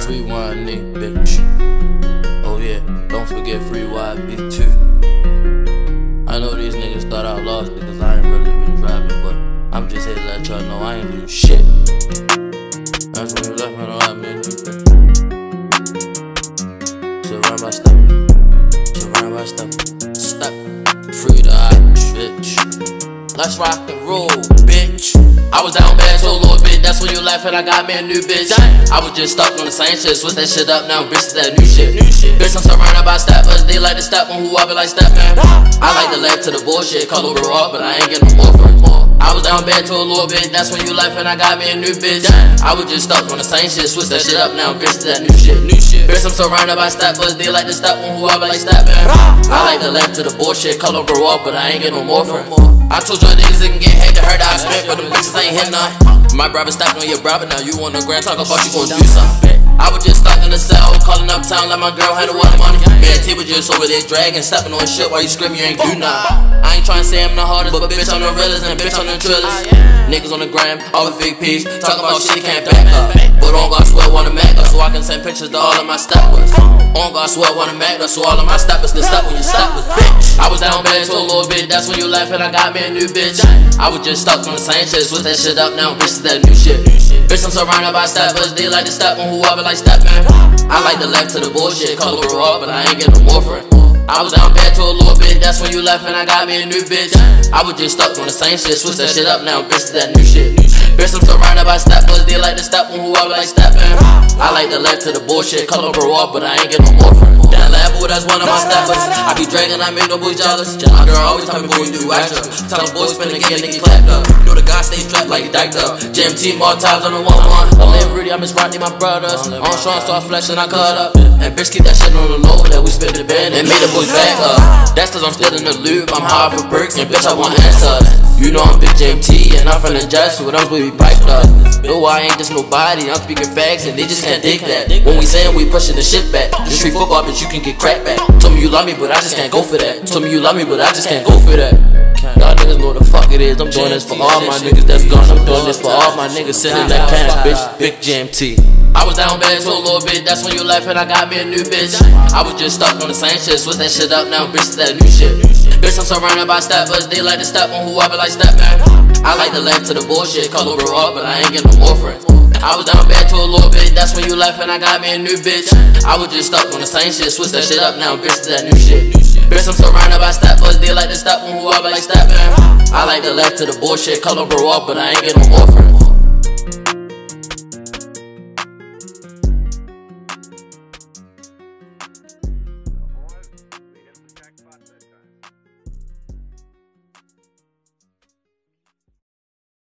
Free wine, nigga, bitch. Oh yeah, don't forget free YB2. I know these niggas thought I lost it cause I ain't really been driving, but I'm just here to let y'all know I ain't doing shit. That's when you left me on that bitch. Surround by step. Surround by step. Step. Free the bitch. Let's rock and roll, bitch. I was down bad to a little bit, that's when you laugh and I got me a new bitch. I was just stuck on the same shit, switch that shit up now, bitch, to that new shit. Bitch, I'm surrounded by steppers, they like to step on who I be like step man. I like to laugh to the bullshit, call over off, but I ain't get no more for it. I was down bad to a little bit, that's when you laugh and I got me a new bitch. I was just stuck on the same shit, switch that shit up now, bitch, to that new shit. Bitch, I'm surrounded by steppers, they like to step on who I be like step man. I like to laugh to the bullshit, call over off, but I ain't get no more for it. I told y'all niggas it can get hate to hurt I spent, but them bitches ain't hit none. My brother stepped on your brother, now you on the ground talk about you gon' do something. I was just stuck in the cell, calling up town like my girl had a lot of money. Man, T was just over there dragging, stepping on shit while you screaming, you ain't do nothing. I ain't tryna say I'm the hardest, but bitch I'm the realest and bitch I'm the trillest. Niggas on the gram, all with fake peas, talking about shit they can't back up. But on God swear wanna Mac up, so I can send pictures to all of my steppers. On God swear wanna Mac up, so all of my steppers can step when you steppers, bitch. I was down bad to a little bit, that's when you laugh and I got me a new bitch. I was just stuck on the same shit, switch that shit up now, bitch, to that new shit. Bitch, I'm surrounded by steppers, they like to step on who I be like step man. I like to laugh to the bullshit, call over off, but I ain't get no more for it. I was down bad to a little bit, that's when you left and I got me a new bitch. I was just stuck on the same shit, switch that shit up now, bitch, to that new shit. Bitch, I'm surrounded by steppers, they like to step on who I be like step man. I like to laugh to the bullshit, call over off, but I ain't get no more for it. That Lambo, that's one of my steppers. I be dragging, I make no boys jealous. My girl always tell me, boy, you do extra. Tell them boys spin the game, niggas clapped up. You know the guy stay strapped like diked up. GMT more times on the 1-1. I live Rudy, I miss Rodney, my brothers. On Sean, start flexing, I cut up. And bitch, keep that shit on the low, that we spit the band and made the boys back up. That's cause I'm still in the loop, I'm hard for perks, and bitch, I want answers. You know I'm big JMT, and I'm from the Jets, so those we piped up. No, I ain't just nobody, I'm speaking facts, and they just can't dig that. When we sayin' we pushing the shit back, this street football, bitch, you can get cracked back. Told me you love me, but I just can't go for that. Told me you love me, but I just can't go for that. Y'all niggas know what the fuck it is. I'm doing this for all my niggas that's gone. I'm doing this for all my niggas sitting in that pants, bitch. Big JMT. I was down bad to a little bit, that's when you left and I got me a new bitch. I was just stuck on the same shit, switch that shit up now, bitch, to that new shit. Bitch, I'm surrounded by steppers, they like to step on who I be like step man. I like to laugh to the bullshit, call over off, but I ain't get no more for it. I was down bad to a little bit, that's when you left and I got me a new bitch. I was just stuck on the same shit, switch that shit up now, bitch, to that new shit. Bitch, I'm surrounded by steppers, they like to step on who I be like step man. I like to laugh to the bullshit, call over off, but I ain't get no more for it.